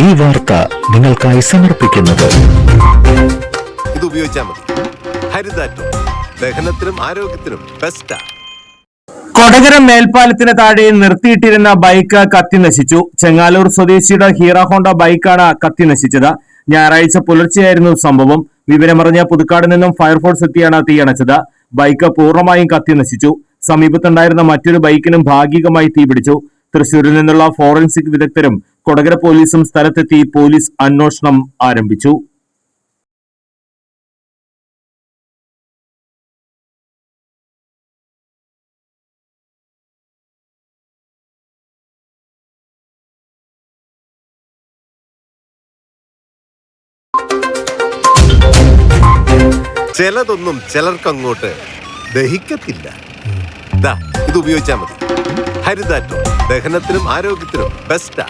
ഈ വാർത്ത നിങ്ങൾക്കായി സമർപ്പിക്കുന്നത് ഇത് ഉപയോഗിച്ചാൽ മതി. ഹരിതാറ്റോ ദഹനത്തിനും ആരോഗ്യത്തിനും ബെസ്റ്റാ. കൊടകര മേൽപ്പാലത്തിന് താഴെ നിർത്തിയിട്ടിരുന്ന ബൈക്ക് കത്തി നശിച്ചു. ചെങ്ങാലൂർ സ്വദേശിയുടെ ഹീറോ ഹോണ്ട ബൈക്കാണ് കത്തി നശിച്ചത്. ഞായറാഴ്ച പുലർച്ചെയായിരുന്നു സംഭവം. വിവരമറിഞ്ഞ പുതുക്കാട് നിന്നും ഫയർഫോഴ്സ് എത്തിയാണ് തീയണച്ചത്. ബൈക്ക് പൂർണ്ണമായും കത്തി നശിച്ചു. സമീപത്തുണ്ടായിരുന്ന മറ്റൊരു ബൈക്കിനും ഭാഗികമായി തീപിടിച്ചു. തൃശൂരിൽ നിന്നുള്ള ഫോറൻസിക് വിദഗ്ധരും കൊടകര പോലീസും സ്ഥലത്തെത്തി പോലീസ് അന്വേഷണം ആരംഭിച്ചു. ചിലതൊന്നും ചിലർക്കങ്ങോട്ട് ദഹിക്കത്തില്ല. ഇത് ഉപയോഗിച്ചാൽ മതി. ഹരിതാറ്റോ ദഹനത്തിനും ആരോഗ്യത്തിനും ബെസ്റ്റാ.